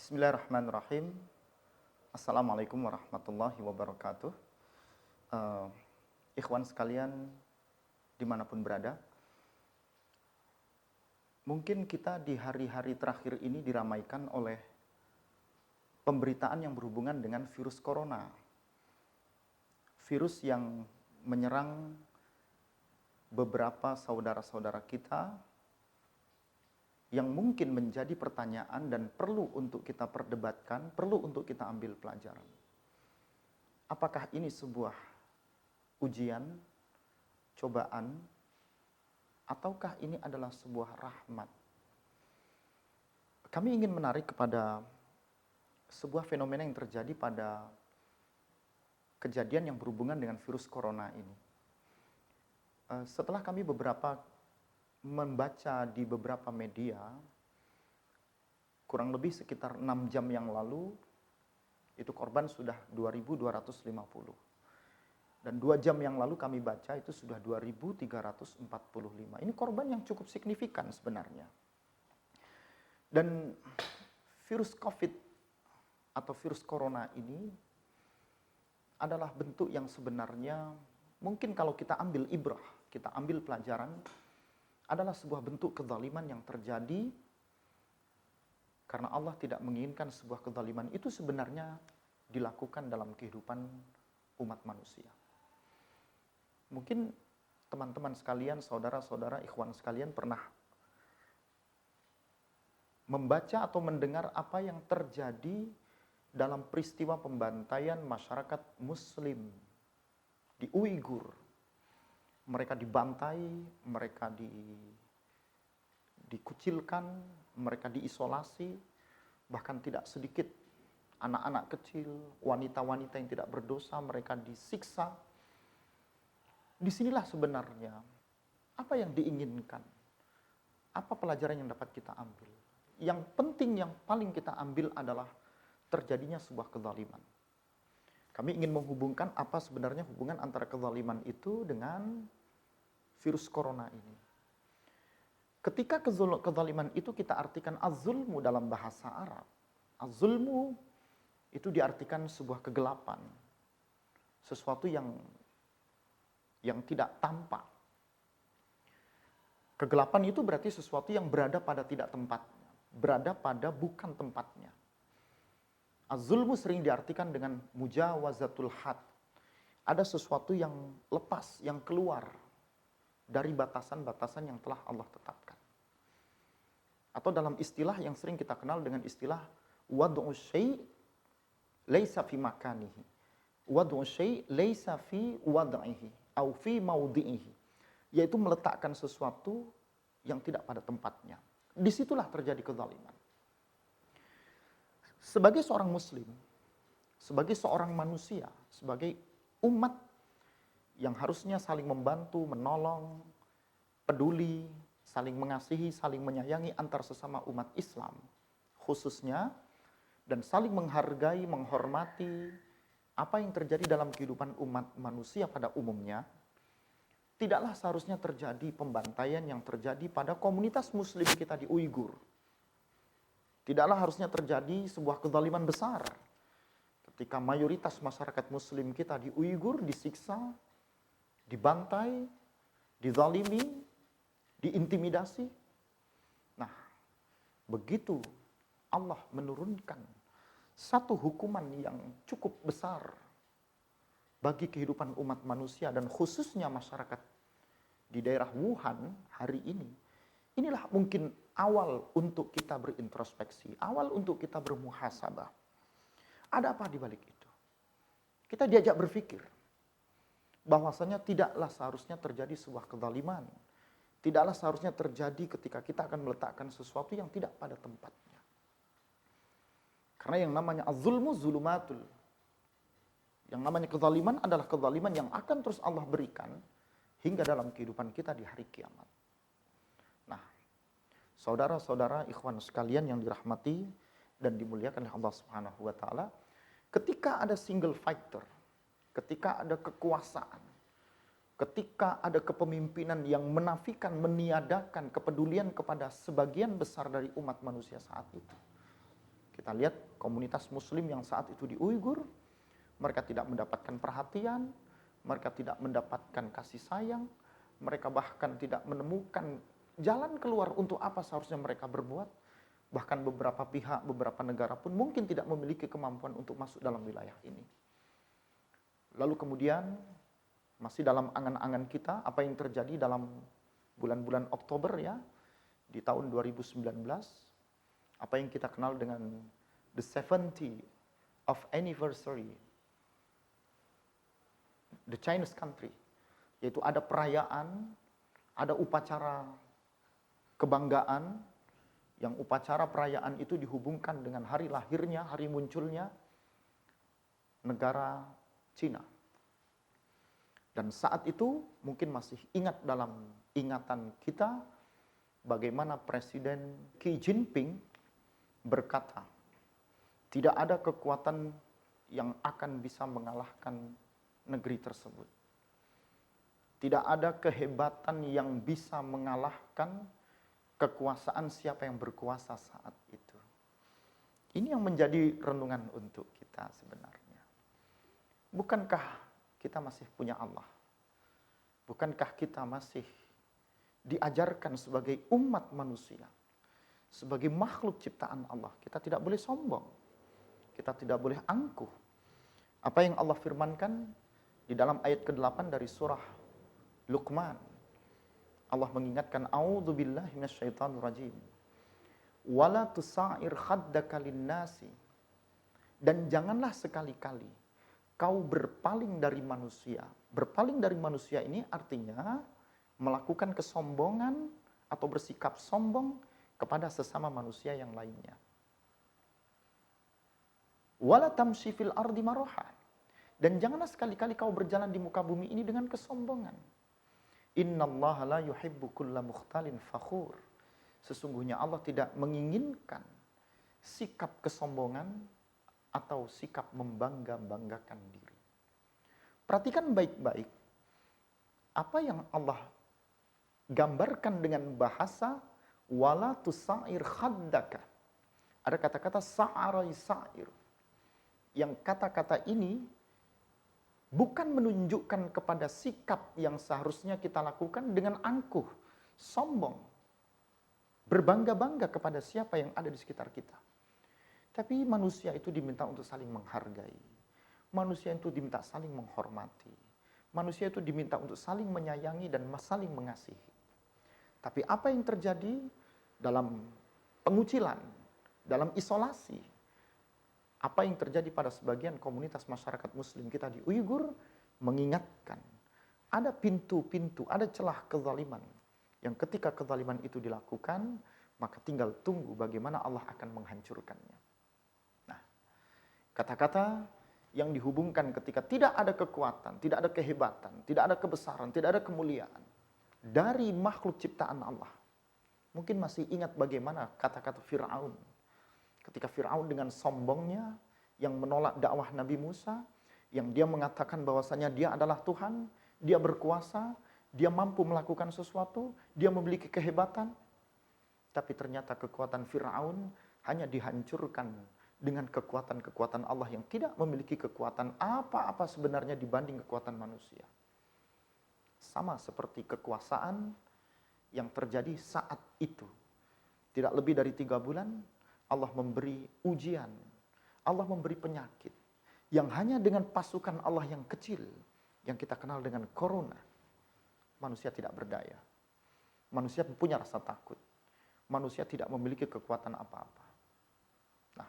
Bismillahirrahmanirrahim. Assalamualaikum warahmatullahi wabarakatuh. Eh, Ikhwan sekalian dimanapun berada, mungkin kita di hari-hari terakhir ini diramaikan oleh pemberitaan yang berhubungan dengan virus corona. Virus yang menyerang beberapa saudara-saudara kita yang mungkin menjadi pertanyaan dan perlu untuk kita perdebatkan, perlu untuk kita ambil pelajaran. Apakah ini sebuah ujian, cobaan, ataukah ini adalah sebuah rahmat? Kami ingin menarik kepada sebuah fenomena yang terjadi pada kejadian yang berhubungan dengan virus corona ini. Setelah kami membaca di beberapa media, kurang lebih sekitar 6 jam yang lalu, itu korban sudah 2.250. Dan 2 jam yang lalu kami baca itu sudah 2.345. Ini korban yang cukup signifikan sebenarnya. Dan virus COVID atau virus corona ini adalah bentuk yang sebenarnya mungkin kalau kita ambil ibrah, kita ambil pelajaran, adalah sebuah bentuk kezaliman yang terjadi karena Allah tidak menginginkan sebuah kezaliman itu sebenarnya dilakukan dalam kehidupan umat manusia. Mungkin teman-teman sekalian, saudara-saudara, ikhwan sekalian pernah membaca atau mendengar apa yang terjadi dalam peristiwa pembantaian masyarakat Muslim di Uighur. Mereka dibantai, mereka dikucilkan, mereka diisolasi, bahkan tidak sedikit anak-anak kecil, wanita-wanita yang tidak berdosa, mereka disiksa. Disinilah sebenarnya apa yang diinginkan, apa pelajaran yang dapat kita ambil. Yang penting, yang paling kita ambil adalah terjadinya sebuah kezaliman. Kami ingin menghubungkan apa sebenarnya hubungan antara kezaliman itu dengan virus corona ini. Ketika kezaliman itu kita artikan az-zulmu dalam bahasa Arab. Az-zulmu itu diartikan sebuah kegelapan. Sesuatu yang tidak tampak. Kegelapan itu berarti sesuatu yang berada pada tidak tempatnya. Berada pada bukan tempatnya. Az-zulmu sering diartikan dengan mujawazatul had. Ada sesuatu yang lepas, yang keluar dari batasan-batasan yang telah Allah tetapkan. Atau dalam istilah yang sering kita kenal dengan istilah wad'u syai' laisa fi makanihi. Wad'u syai' laisa fi wad'ihi au fi maudhi'ihi. Yaitu meletakkan sesuatu yang tidak pada tempatnya. Disitulah terjadi kezaliman. Sebagai seorang muslim, sebagai seorang manusia, sebagai umat yang harusnya saling membantu, menolong, peduli, saling mengasihi, saling menyayangi antar sesama umat Islam, khususnya, dan saling menghargai, menghormati apa yang terjadi dalam kehidupan umat manusia pada umumnya, tidaklah seharusnya terjadi pembantaian yang terjadi pada komunitas muslim kita di Uighur. Tidaklah harusnya terjadi sebuah kezaliman besar ketika mayoritas masyarakat muslim kita di Uighur disiksa, dibantai, dizalimi, diintimidasi. Nah, begitu Allah menurunkan satu hukuman yang cukup besar bagi kehidupan umat manusia dan khususnya masyarakat di daerah Wuhan hari ini. Inilah mungkin awal untuk kita berintrospeksi, awal untuk kita bermuhasabah. Ada apa di balik itu? Kita diajak berpikir bahwasanya tidaklah seharusnya terjadi sebuah kezaliman. Tidaklah seharusnya terjadi ketika kita akan meletakkan sesuatu yang tidak pada tempatnya. Karena yang namanya az-zulmu zulumatul. Yang namanya kezaliman adalah kezaliman yang akan terus Allah berikan hingga dalam kehidupan kita di hari kiamat. Nah, saudara-saudara ikhwan sekalian yang dirahmati dan dimuliakan oleh Allah Subhanahu wa taala, ketika ada single factor, ketika ada kekuasaan, ketika ada kepemimpinan yang menafikan, meniadakan kepedulian kepada sebagian besar dari umat manusia saat itu, Kita lihat komunitas muslim yang saat itu di Uighur, mereka tidak mendapatkan perhatian, mereka tidak mendapatkan kasih sayang, mereka bahkan tidak menemukan jalan keluar untuk apa seharusnya mereka berbuat. Bahkan beberapa pihak, beberapa negara pun mungkin tidak memiliki kemampuan untuk masuk dalam wilayah ini. Lalu kemudian, masih dalam angan-angan kita, apa yang terjadi dalam bulan-bulan Oktober ya, di tahun 2019, apa yang kita kenal dengan the 70th of anniversary, the Chinese country, yaitu ada perayaan, ada upacara kebanggaan, yang upacara perayaan itu dihubungkan dengan hari lahirnya, hari munculnya negara Cina. Dan saat itu mungkin masih ingat dalam ingatan kita bagaimana Presiden Xi Jinping berkata, tidak ada kekuatan yang akan bisa mengalahkan negeri tersebut. Tidak ada kehebatan yang bisa mengalahkan kekuasaan siapa yang berkuasa saat itu. Ini yang menjadi renungan untuk kita sebenarnya. Bukankah kita masih punya Allah? Bukankah kita masih diajarkan sebagai umat manusia, sebagai makhluk ciptaan Allah? Kita tidak boleh sombong, kita tidak boleh angkuh. Apa yang Allah firmankan di dalam ayat ke-8 dari surah Luqman, Allah mengingatkan, a'udzubillahi minasyaitonirrajim, wala tusa'ir khaddaka linnasi, dan janganlah sekali-kali kau berpaling dari manusia. Berpaling dari manusia ini artinya melakukan kesombongan atau bersikap sombong kepada sesama manusia yang lainnya. Wala tamshi fil ardi maraha, dan janganlah sekali-kali kau berjalan di muka bumi ini dengan kesombongan. Innallaha la yuhibbu kulla mukhtalin fakhur. Sesungguhnya Allah tidak menginginkan sikap kesombongan atau sikap membangga-banggakan diri. Perhatikan baik-baik apa yang Allah gambarkan dengan bahasa wala tusair khaddaka. Ada kata-kata sa'arai sa'ir. Yang kata-kata ini bukan menunjukkan kepada sikap yang seharusnya kita lakukan dengan angkuh, sombong, berbangga-bangga kepada siapa yang ada di sekitar kita. Tapi manusia itu diminta untuk saling menghargai. Manusia itu diminta saling menghormati. Manusia itu diminta untuk saling menyayangi dan saling mengasihi. Tapi apa yang terjadi dalam pengucilan, dalam isolasi, apa yang terjadi pada sebagian komunitas masyarakat muslim kita di Uighur mengingatkan ada pintu-pintu, ada celah kezaliman yang ketika kezaliman itu dilakukan, maka tinggal tunggu bagaimana Allah akan menghancurkannya. Nah, kata-kata yang dihubungkan ketika tidak ada kekuatan, tidak ada kehebatan, tidak ada kebesaran, tidak ada kemuliaan dari makhluk ciptaan Allah. Mungkin masih ingat bagaimana kata-kata Fir'aun. Ketika Fir'aun dengan sombongnya yang menolak dakwah Nabi Musa, yang dia mengatakan bahwasanya dia adalah Tuhan, dia berkuasa, dia mampu melakukan sesuatu, dia memiliki kehebatan. Tapi ternyata kekuatan Fir'aun hanya dihancurkan dengan kekuatan-kekuatan Allah yang tidak memiliki kekuatan apa-apa sebenarnya dibanding kekuatan manusia. Sama seperti kekuasaan yang terjadi saat itu. Tidak lebih dari 3 bulan, Allah memberi ujian, Allah memberi penyakit, yang hanya dengan pasukan Allah yang kecil, yang kita kenal dengan corona, manusia tidak berdaya. Manusia punya rasa takut. Manusia tidak memiliki kekuatan apa-apa. Nah,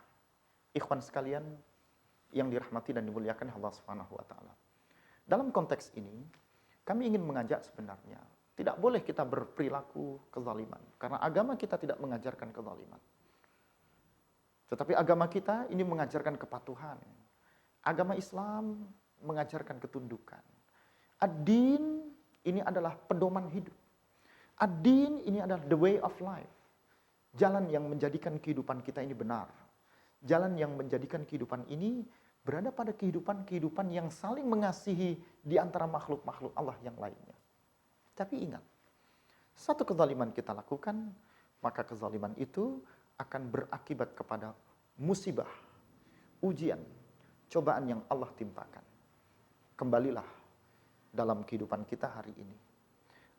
ikhwan sekalian yang dirahmati dan dimuliakan Allah Subhanahu wa taala. Dalam konteks ini, kami ingin mengajak sebenarnya, tidak boleh kita berperilaku kezaliman karena agama kita tidak mengajarkan kezaliman. Tetapi agama kita ini mengajarkan kepatuhan. Agama Islam mengajarkan ketundukan. Ad-din ini adalah pedoman hidup. Ad-din ini adalah the way of life. Jalan yang menjadikan kehidupan kita ini benar. Jalan yang menjadikan kehidupan ini berada pada kehidupan-kehidupan yang saling mengasihi di antara makhluk-makhluk Allah yang lainnya. Tapi ingat, satu kezaliman kita lakukan, maka kezaliman itu akan berakibat kepada musibah, ujian, cobaan yang Allah timpakan. Kembalilah dalam kehidupan kita hari ini.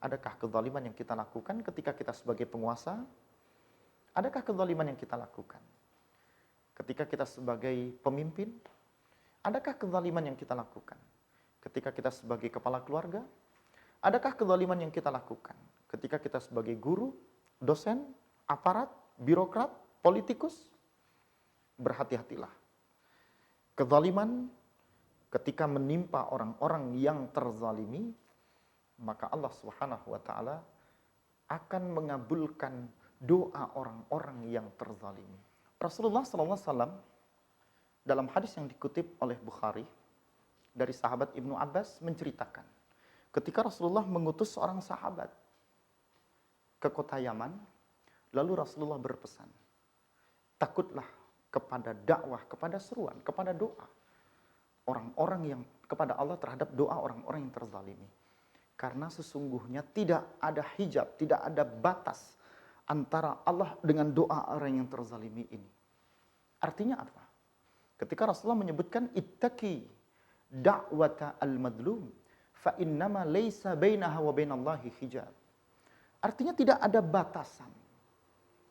Adakah kezaliman yang kita lakukan ketika kita sebagai penguasa? Adakah kezaliman yang kita lakukan ketika kita sebagai pemimpin? Adakah kezaliman yang kita lakukan ketika kita sebagai kepala keluarga? Adakah kezaliman yang kita lakukan ketika kita sebagai guru, dosen, aparat, birokrat, politikus? Berhati-hatilah. Kezaliman ketika menimpa orang-orang yang terzalimi, maka Allah Subhanahu wa taala akan mengabulkan doa orang-orang yang terzalimi. Rasulullah SAW dalam hadis yang dikutip oleh Bukhari dari sahabat Ibnu Abbas menceritakan, ketika Rasulullah mengutus seorang sahabat ke kota Yaman, lalu Rasulullah berpesan, takutlah kepada dakwah, kepada seruan, kepada doa orang-orang yang kepada Allah terhadap doa orang-orang yang terzalimi. Karena sesungguhnya tidak ada hijab, tidak ada batas antara Allah dengan doa orang yang terzalimi ini. Artinya apa? Ketika Rasulullah menyebutkan ittaqi da'wata al-madlum fa innama laysa bainaha wa bainallahi hijab. Artinya tidak ada batasan.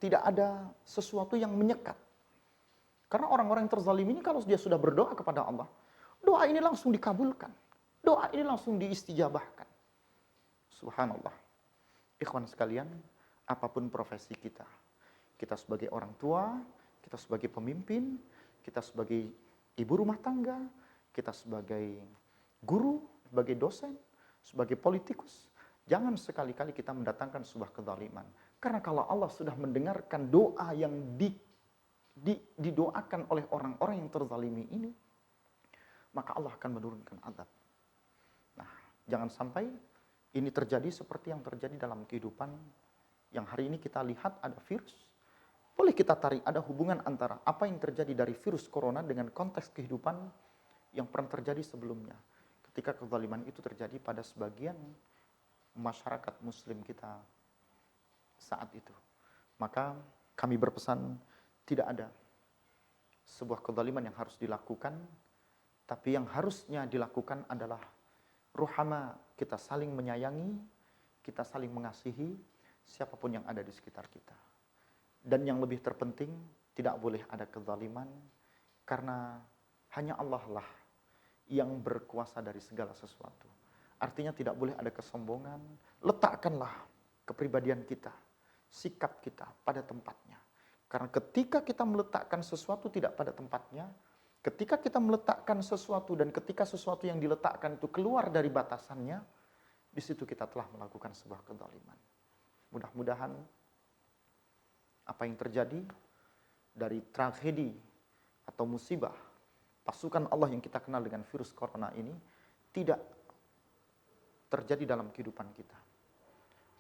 Tidak ada sesuatu yang menyekat. Karena orang-orang yang terzalimi ini kalau dia sudah berdoa kepada Allah, doa ini langsung dikabulkan. Doa ini langsung diistijabahkan. Subhanallah. Ikhwan sekalian, apapun profesi kita. Kita sebagai orang tua, kita sebagai pemimpin, kita sebagai ibu rumah tangga, kita sebagai guru, sebagai dosen, sebagai politikus. Jangan sekali-kali kita mendatangkan sebuah kezaliman. Karena kalau Allah sudah mendengarkan doa yang didoakan oleh orang-orang yang terzalimi ini, maka Allah akan menurunkan azab. Nah, jangan sampai ini terjadi seperti yang terjadi dalam kehidupan yang hari ini kita lihat ada virus. Boleh kita tarik ada hubungan antara apa yang terjadi dari virus corona dengan konteks kehidupan yang pernah terjadi sebelumnya. Ketika kezaliman itu terjadi pada sebagian masyarakat muslim kita saat itu. Maka kami berpesan tidak ada sebuah kezaliman yang harus dilakukan, tapi yang harusnya dilakukan adalah ruhama, kita saling menyayangi, kita saling mengasihi siapapun yang ada di sekitar kita. Dan yang lebih terpenting, tidak boleh ada kezaliman, karena hanya Allah lah yang berkuasa dari segala sesuatu. Artinya tidak boleh ada kesombongan, letakkanlah kepribadian kita, sikap kita pada tempatnya. Karena ketika kita meletakkan sesuatu tidak pada tempatnya, ketika kita meletakkan sesuatu dan ketika sesuatu yang diletakkan itu keluar dari batasannya, di situ kita telah melakukan sebuah kezaliman. Mudah-mudahan apa yang terjadi dari tragedi atau musibah pasukan Allah yang kita kenal dengan virus corona ini tidak terjadi dalam kehidupan kita.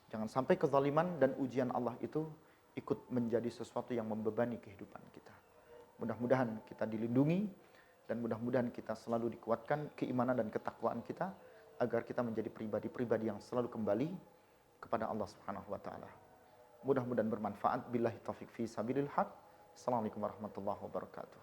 Jangan sampai kezaliman dan ujian Allah itu ikut menjadi sesuatu yang membebani kehidupan kita. Mudah-mudahan kita dilindungi dan mudah-mudahan kita selalu dikuatkan keimanan dan ketakwaan kita agar kita menjadi pribadi-pribadi yang selalu kembali kepada Allah Subhanahu wa taala. Mudah-mudahan bermanfaat. Billahi taufiq fi sabilil haq. Assalamualaikum warahmatullahi wabarakatuh.